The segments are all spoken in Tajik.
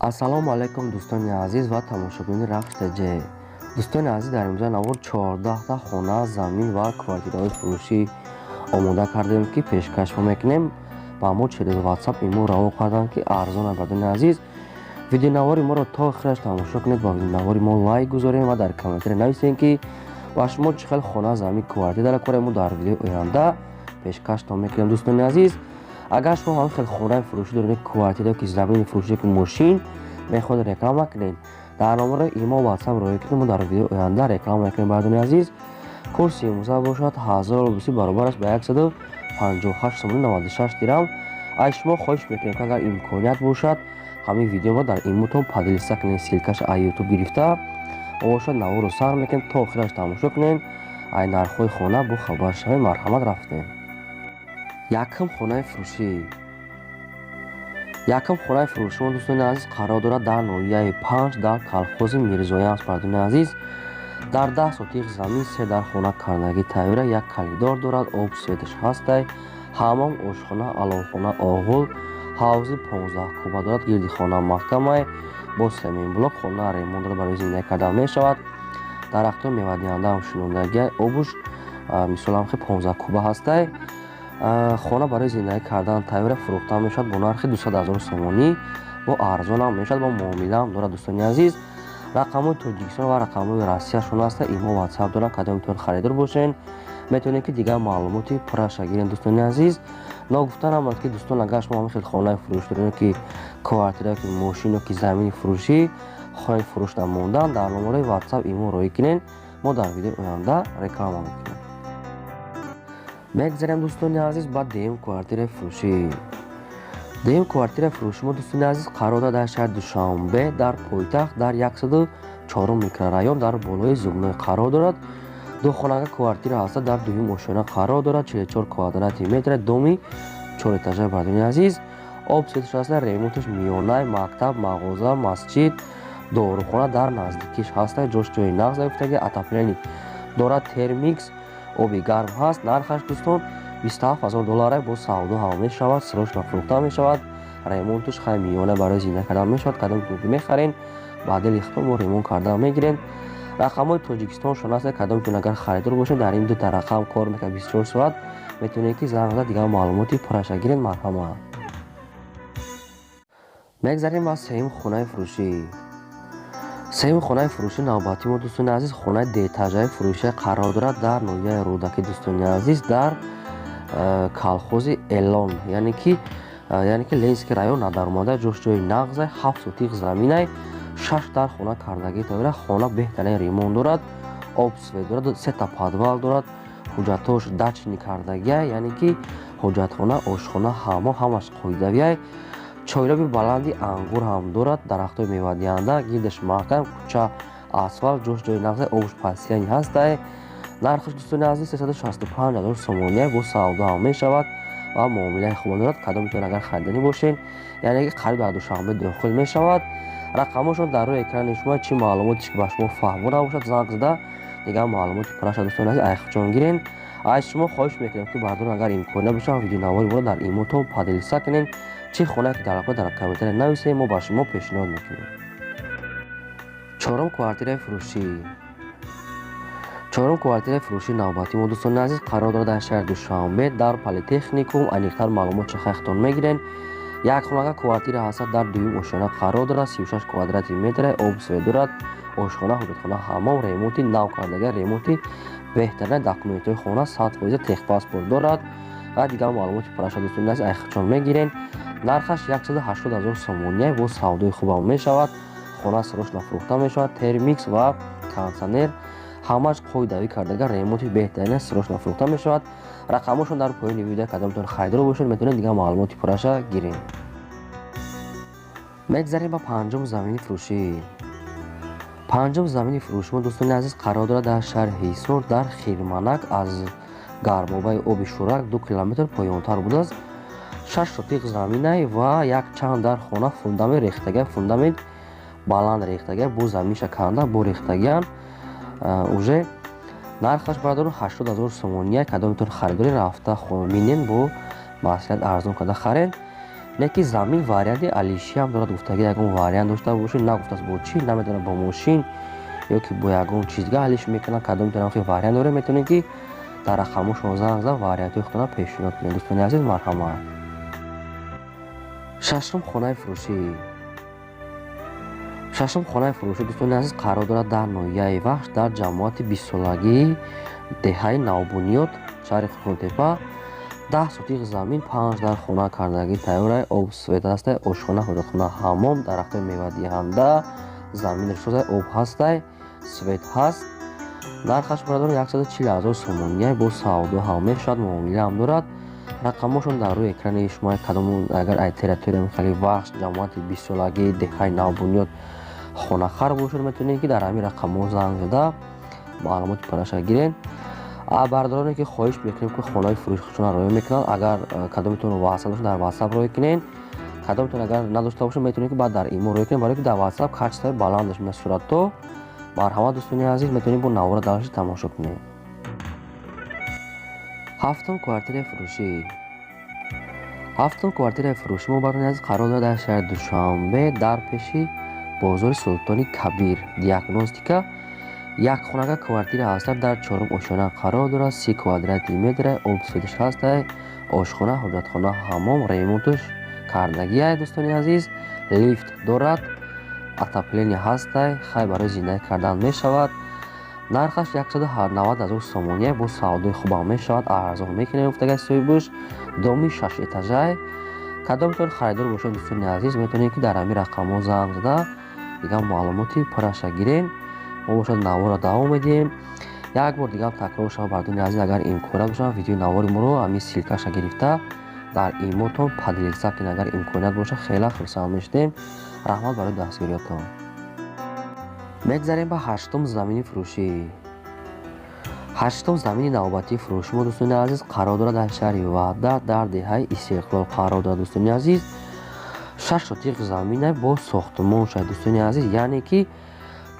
ассалому алайкум дӯстони азиз ва тамошобини рахштаҷе. Дӯстони азиз, дар имрӯза навор 14 хона, замин ва квартираҳои фурӯшӣ омода кардем, ки пешкаш мекунем. Ба мо через WhatsApp имо раво кардам, ки арзон аст. Бардони азиз, видеонавори моро то охираш тамошо кунед, ба видеонавори мо лайк гузорем ва дар комментари нависем, ки ба шумо чӣ хел хона, замин, квартира дара кора. Мо дар видеои оянда пешкаштон мекунем. Дӯстони азиз, агар шумо ҳам хел хонаи фурӯшӣ доред, квартира ки замини фурӯшӣ ки мошин меходед реклама кунед, дар номари имо WhatsApp роя кунед. Мо дар видеои оянда реклама мекунем. Бардони азиз, курси имрӯза бошад 1000 рубли, баробар аст ба 158 сомони 96 дирам. аз шумо хоҳиш мекунем, ки агар имконият бошад, ҳамин видеоро дар имотон поделиса кунед, силкаш аз YouTube гирифта бошад, навору сар мекунем, то охираш тамошо кунед. ай нархҳои хона бо хабар шавед. Марҳамат, рафтем. Якум хонаи фурӯшӣ. Якум хонаи фурӯшӣ мо дӯстони азиз қарор дорад дар ноҳияи 5 дар калхози Мирзоянс. Бардони азиз, дар 10 сотиқ замин 3 дар хона карнагӣ тавира, як калидор дорад, об светш ҳастай, ҳаммом, ошхона, алонхона, оғул, ҳавзи 15 куба дорад. гирди хона маҳкамай бо семинблок. хона ремонт дорад, барои зиндагӣ кардан мешавад. дарахтҳои мевадиҳандаам шунондаги обуш мисолам 15 куба ҳастай. хона барои зиндагӣ кардан тавира фурӯхта мешавад бо нархи 200 000 сомонӣ. бо арзонам мешавад, бо муомилаам дорад. дӯстони азиз, рақамҳои Тоҷикистон ва рақамҳои Россияшон аста. имо WhatsApp дорад, кадом метавонед харидор бошен. метавонед ки дигар маълумоти пурраша гирен. дӯстони азиз, ногуфтанам аст, ки дӯстон, агар шумо ҳамин хел хонаи фурӯшӣ доред, ки квартира, ки мошин, ки замини фурӯшӣ хоҳед фурӯшта мондан, дар номарои WhatsApp имо роя кунед. мо дар видеои оянда реклама мекунем. мегзарем дӯстони азиз ба дуюм квартираи фурӯшӣ. дуюм квартираи фурӯшӣ мо дӯстони азиз қарор дорад дар шаҳри Душанбе, дар пойтахт, дар 104 микрорайон, дар болои Зубной қарор дорад. духонага квартира ҳаста, дар дуюм ошона қарор дорад. 44 квадрати метр, доми 4 этажа. Бардони азиз, об светш ҳаста, ремонташ миёнай, мактаб, мағоза, масҷид, дорухона дар наздикиш ҳаста. ҷош ҷои нағз гуфтаги атоплени дорад, термикс, оби гарм ҳаст. нархаш дӯстон $27000 бо савдо ҳам мешавад, срочно фурӯхта мешавад. ремонташ хай миёна барои зинда кардан мешавад. кадом ки мехарен, баъди ихтом мо ремонт кардан мегирем. рақамҳои Тоҷикистон шон аст, кадом ки агар харидор бошед, дар ин дута рақам кор мекунад 24 соат. метавонед ки занг зад дигар маълумоти пурраша гиред. марҳамат. мегзарем ба сеюм хонаи фурӯшӣ. сеюм хонаи фурӯшӣ навбати мо дӯстони азиз, хонаи деэтажаи фурӯшӣ қарор дорад дар ноҳияи Рӯдаки. дӯстони азиз, дар калхози Элон, яъне ки Ленинский район надаромада, ҷош ҷои нағзай, 7 сотиқ заминай, 6 дар хона карнагӣ тавира. хона беҳтарин ремонт дорад, об свет дорад, 3 подвал дорад. ҳуҷҷатош дачни карнагия, яъне ки ҳоҷатхона, ошхона, ҳаммом ҳамаш қоидавиай. чойраби баланди ангур ҳам дорад. дарахтҳои мевадиҳанда, гирдаш маҳкам, кӯча асфалт, ҷош ҷои нағзай, обуш пасияни ҳастай. нархаш дӯстони азиз 365 000 сомония бо савдо ҳам мешавад ва муомилаи хуб дорад. кадом метавонед агар харидани бошен, яъне ки қариб дар Душанбе дохил мешавад. рақамҳошон дар рӯи экрани шумо. чӣ маълумотиш ки ба шумо фаҳмо набошад, занг зада дигар маълумоти пурраша дӯстони азиз айхчон гирен. аз шумо хоҳиш мекунем, ки бардор агар имконият бошад, видеонавори моро дар имотон поделиса кунед. чӣ хонае ки даракунед, дар комментари нависед, мо ба шумо пешниҳод мекунем. чорум квартираи фурӯшӣ. чорум квартираи фурӯшӣ навбати мо дӯстони азиз, қарор дорад дар шаҳри Душанбе, дар политехникум. аниқтар маълумот чахахтон мегирен. як хонага квартира ҳаста, дар дуюм ошона қарор дорад, 36 квадрати метр, об свет дорад, ошхона, ҳуҷҷатхона, ҳаммом, ремонти нав кардага, ремонти беҳтарина, документҳои хона 100% техпаспорт дорад ва дигар маълумоти пурраша дӯстони азиз айхчон мегирен. нархаш 180 000 сомония бо савдои хубам мешавад. хона срочно фурӯхта мешавад, термикс ва кондитсионер ҳамаш қоидавӣ кардага, ремонти беҳтарина, срочно фурӯхта мешавад. рақамҳошон дар поёни видео, кадом метавонед харидор бошед, метавонед дигар маълумоти пурраша гиред. мегзарем ба панҷум замини фурӯшӣ. панҷум замини фурӯшӣ мо дӯстони азиз, қарор дорад дар шаҳри Ҳисор, дар Хирманак. аз гармобаи оби Шӯрак 2 километр поёнтар будааст. 6 сотиқ заминай ва як чанд дар хона фундамент рехтага, фундамент баланд рехтага, бо замиша канда, бо рехтагиан уже. нархаш бародарон 80 000 сомония. кадом метавонед харидори рафта минен бо маслиҳат арзон карда харен. не ки замин варианти алиши ҳам дорад. гуфтаги ягон вариант дошта бошед, нагуфтааст бо чӣ, наметавонад бо мошин ё ки бо ягон чиз дига ҳалиш мекунад. кадом метавонад ки вариант дорад, метавонед ки дар рақамҳошон занг зад вариантҳои худтона пешниҳод кунед. дӯстони азиз, марҳамат. шашум хонаи фурӯшӣ. шашум хонаи фурӯшӣ дӯстони азиз қарор дорад дар ноҳияи Вахш дар ҷамоати 20-солагии деҳаи навбунёд шаҳри Хурхунтепа. 10 сотиқ замин, 5 дар хона кардагӣ тайёрай, об свет ҳастай, ошхона, ҳоҷатхона, ҳаммом, дарахтои мевадиҳанда, замин ришозай, об ҳастай, свет ҳаст. нархаш бародор 140,000 сомония бо савдо ҳам мешавад, муомила ҳам дорад. рақамҳошон дар рӯи экрани шумо кадом агар ай территорияи михали Вахш ҷамоати 20-солагии деҳаи навбунёд хонахар бошад, метавонед ки дар ҳамин рақамҳо занг зада маълумоти параша гирен. бардороне ки хоҳиш мекунем ки хонаи фурӯшишона роя мекунанд, агар кадомтон WhatsApp бошад дар WhatsApp роя кунед, кадомтон агар надошта бошад метавонед ки баъд дар имо роя кунед, барои ки дар WhatsApp качествои баландаш меяд суратҳо. марҳамат дӯстони азиз, метавонед бо навора давши тамошо кунед. ҳафтум квартираи фурӯшӣ. ҳафтум квартираи фурӯшӣ мо барои азиз қарор дорад дар шаҳри Душанбе дар пеши бозори Султони Кабир, диагностика. як хонага квартира ҳастад, дар 4 ошона қарор дорад, 30 квадратли метрай, об светиш ҳастай, ошхона, ҳоҷатхона, ҳаммом, ремонтуш кардагиай дӯстони азиз, лифт дорад, отопление ҳастай, хай барои зиндагӣ кардан мешавад. нархаш 190,000 сомония бо савдои хубам мешавад, арзон мекунем гуфтагай соҳибуш. доми 6 этажай. кадомтон харидор бошед дӯстони азиз, метавонед ки дар ҳамин рақамҳо занг зада дигар маълумоти параша гирен. мо бошад навора давом медиҳем. як бор дигар такрор шава бардони азиз, агар имконият бошад видеои навори моро ҳамин силкаша гирифта дар имотон поделиться кунед. агар имконият бошад хеле хурсанд мешудем. раҳмат барои дастгириётон. мегзарем ба ҳаштум замини фурӯшӣ. ҳаштум замини навбатии фурӯшӣ мо дӯстони азиз қарор дорад дар шаҳри Ваҳдат дар деҳаи Истиқлол қарор дорад дӯстони азиз. 6 сотиқ замина бо сохтмон шаҳд дӯстони азиз, яъне ки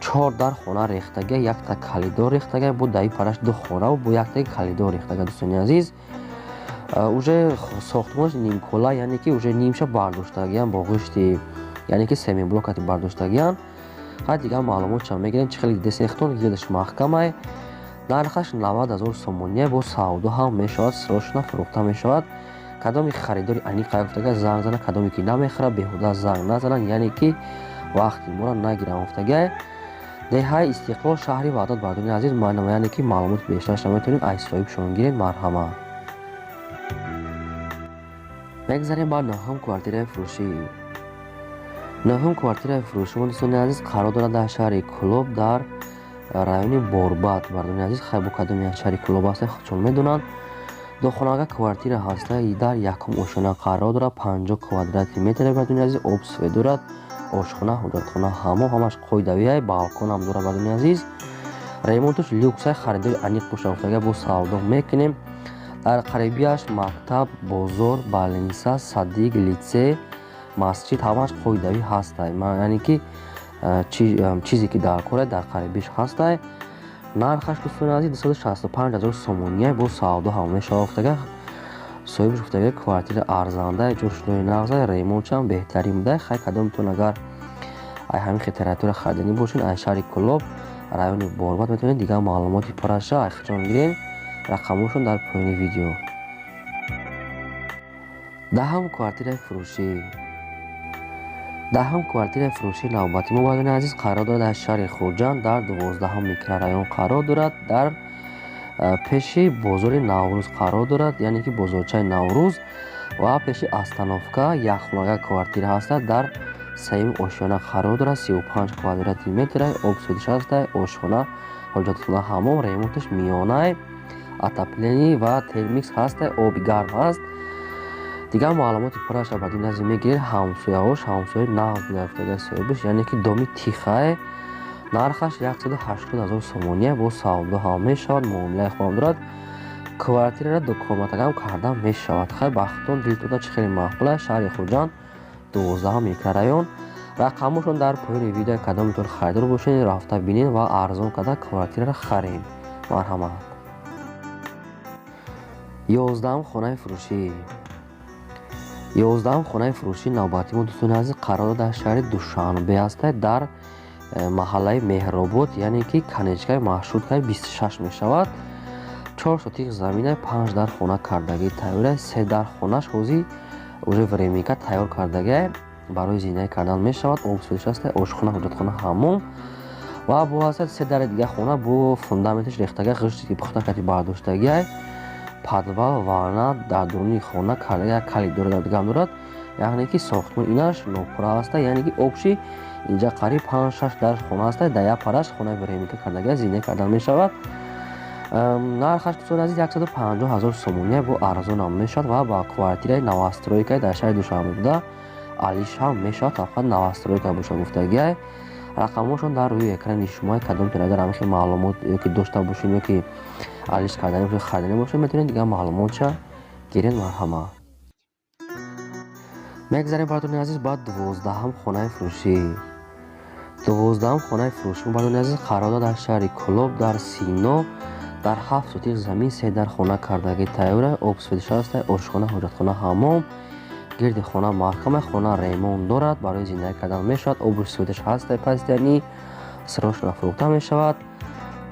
4 дар хона рехтага, якта калидор рехтага, бо даи параш 2 хона бо яктаи калидор рехтага дӯстони азиз. уже сохтмонаш нимкола, яъне ки уже нимша бардоштагиян бо ғӯшти, яъне ки семиблокати бардоштагиян. ҳар дигар маълумотшам мегирем чӣ хеле десехтон гирдаш маҳкамай. нархаш 90,000 сомония бо савдо ҳам мешавад, срочно фурӯхта мешавад. кадоми харидори аниқа гуфтагай занг зана, кадоме ки намехӯра беҳуда занг назананд, яъне ки вақти моро нагирам гуфтагай. деҳаи Истиқлол шаҳри Ваҳдат бардони азиз, яъне ки маълумоти бештараш метавонед аз соҳибшон гиред. марҳамат. мегзарем ба ноҳум квартираи фурӯшӣ. ноҳум квартираи фурӯшӣ мо дӯстони азиз қарор дорад дар шаҳри Кӯлоб дар райони Борбад бардони азиз. хай бо кадоми шаҳри Кӯлоб ҳастай худшон медонанд. духонага квартира ҳастай, дар якум ошона қарор дорад, 50 квадратли метрай бардони азиз, об свет дорад, ошхона, ҳоҷатхона, ҳаммом, ҳамаш қоидавиай, балкон ҳам дорад бардони азиз. ремонтуш люксай, харидори аниқ боша гуфтагай бо савдо мекунем. дар қарибияш мактаб, бозор, балниса, садик, лицей, масҷид ҳамаш қоидавӣ ҳастай, яъне ки чизе ки дар корай дар қарибиш ҳастай. нархаш дӯстони азиз 265,000 сомония бо савдо ҳам мешавад гуфтагай. соҳибаш гуфтагай квартира арзандай, ҷӯшнои нағзай, ремонтшам беҳтарин будай. хай кадомтон агар ай ҳамин территория харидани бошед ай шаҳри Кӯлоб, райони Борбад, метавонед дигар маълумоти параша ай хичон гирен. рақамҳошон дар поёни видео. даҳум квартираи фурӯшӣ. даҳум квартираи фурӯшии навбатӣ мо бардони азиз қарор дорад дар шаҳри Хурҷанд дар 12 микрорайон қарор дорад, дар пеши бозори Наврӯз қарор дорад, яъне ки бозорчаи Наврӯз ва пеши остановка. як хонага квартира ҳастад, дар 3 ошона қарор дорад, 35 квадратли метрай, об светиш ҳастай, ошхона, ҳоҷатхона, ҳаммом, ремонташ миёнай, отопление ва термикс ҳастай, оби гарм ҳаст. дигар маълумоти пураша бардони азиз мегиред. ҳамсояҳош ҳамсояи нағд будай гуфтагай соҳибаш, яъне ки доми тихай. нархаш 180,000 сомония бо савдо ҳам мешавад, муомилаи хубам дорад. квартираро дукоматагам кардан мешавад. хай бахтон дилтуда чӣ хеле маъқулай. шаҳри Хурҷанд 12 микрорайон. рақамҳошон дар поёни видео, кадомтон харидор бошед рафта бинед ва арзон карда квартираро харед. марҳамат. 11 хонаи фурӯшӣ. 11 хонаи фурӯшии навбатӣ мо дӯстони азиз қарор дорад дар шаҳри Душанбе аст, дар маҳаллаи Меҳробод, яъне ки канечкаи маршруткаи 26 мешавад. 4 сотих заминаи 5 дар хона кардагии тайёрае. 3 дар хонаш ҳозир уже временка тайёр кардагие барои зиндаги кардан мешавад. Обсӯдиш аст, ошхона, ҳоҷатхона, ҳаммом ва бо ҳастад 3 дари дига хона бо фундаментиш рехтагие, ғишти ки пухта карди бардоштагие, подвал, ванна дар дуруни хона кардагие, калид дорад, дигам дорад. яъне ки сохтмон инаш нопура аст, яъне ки обши инҷа қариб 5-6 дар хона аст, дар як параш хонаи временка кардагие зиндаги кардан мешавад. нархаш дӯстони азиз 150 000 сомония бо арзонам мешавад ва ба квартираи новостройка дар шаҳри Душанбе буда алиш ҳам мешавад, фақат новостройка боша гуфтагие. рақамҳошон дар рӯи экрани шумо кадом тинадар ҳамихи маълумот ёки дошта бошед ёки алиш кардани бошед, харидани бошед, метавонед дигар маълумотша гиред. марҳамат. мегзарем бардони азиз ба 12 хонаи фурӯшӣ. 12 хонаи фурӯшӣ бардони азиз қарор дорад дар шаҳри Кӯлоб, дар Сино, дар 7 сотих замин 3 дар хона кардагии тайёра, обсфедиша аст, ошхона, ҳоҷатхона, ҳаммом. гирди хона маҳкама, хона ремонт дорад, барои зиндаги кардан мешавад. обуш светиш ҳаст, пастяни срочно фурӯхта мешавад.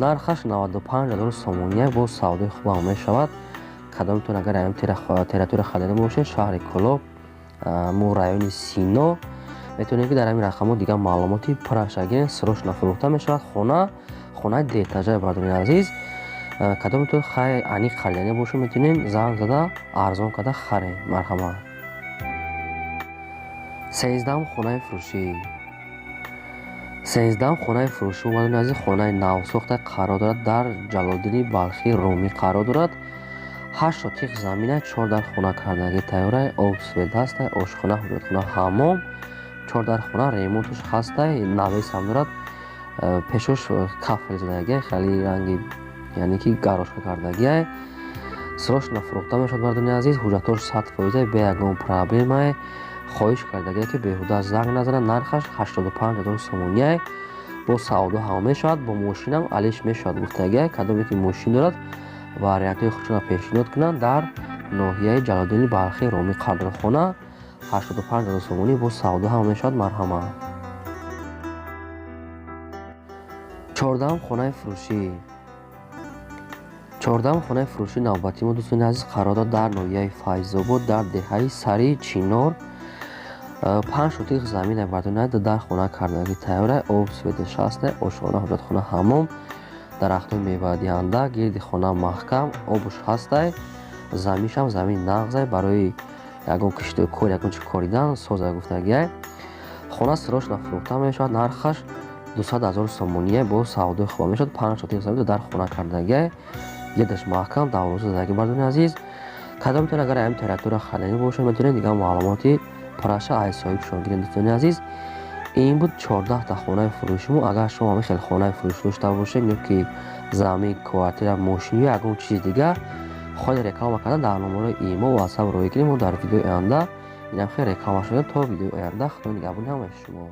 нархаш 95 000 сомония бо савдои хубам мешавад. кадомтон агар аям территория харидани бошед, шаҳри Кӯлоб, мо райони Сино, метавонед ки дар ҳамин рақамҳо дигар маълумоти пурраша гиред. срочно фурӯхта мешавад. хонаи детажаи бардони азиз, кадомтон хай аниқ харидани бошед, метавонед занг зада арзон карда харед. марҳамат. 13 хонаи фурӯшӣ. 13 хонаи фурӯшӣ бардони азиз хонаи навсохта қарор дорад дар Ҷалолиддини Балхи Румӣ қарор дорад. 8 сотих замина 4 дар хона кардагии тайёра, обсвет ҳаст, ошхона, ҳоҷатхона, ҳаммом. 4 дар хона ремонтуш ҳаст, навесам дорад, пешош кафел задагие, хеле ранги яъне ки гарошка кардагие. срочно фурӯхта мешавад бардони азиз. ҳуҷҷатош 100% бе ягон проблемае. хоҳиш кардагие ки беҳуда занг назанад. нархаш 85 000 сомония бо савдо ҳам мешавад. бо мошинам алиш мешавад гуфтагие. кадоме ки мошин дорад вариантҳои худшона пешниҳод кунанд. дар ноҳияи Ҷалолиддини Балхи Румӣ қарор дорад хона. 85 000 сомонӣ бо савдо ҳам мешавад. марҳамат. 14 хонаи фурӯшӣ. 14 хонаи фурӯшии навбатӣ мо дӯстони азиз қарор дорад дар ноҳияи Файзобод, дар деҳаи Сари Чинор. 5 сотих замина бардони азиз дар хона кардагии тайёра, обсветиш ҳаст, ошхона, ҳоҷатхона, ҳаммом. дарахтони мевадиҳанда, гирди хона маҳкам, обуш ҳастай, заминшам замини нағзай, барои ягон киштои кор, ягон чи коридан соза гуфтагие. хона срочно фурӯхта мешавад. нархаш 200 000 сомония бо савдои хуба мешавад. 5 сотих замин дар хона кардагие, гирдаш маҳкам, давоза задагӣ бардони азиз. кадомтон агар аям территория харидани бошед, метавонед дигар маълумоти пурраша аз соҳибшон гиред. дӯстони азиз, ин буд 14 та хонаи фурӯшимо. агар шумо ҳамин хел хонаи фурӯш дошта бошед, ёки замин, квартира, мошин ё ягон чизи дигар хоҳед реклама кардан, дар номарои имо, ватсап роя гиред. мо дар видеои оянда инам хел реклама шуда. то видеои оянда худои нигаҳбони ҳамаи шумо.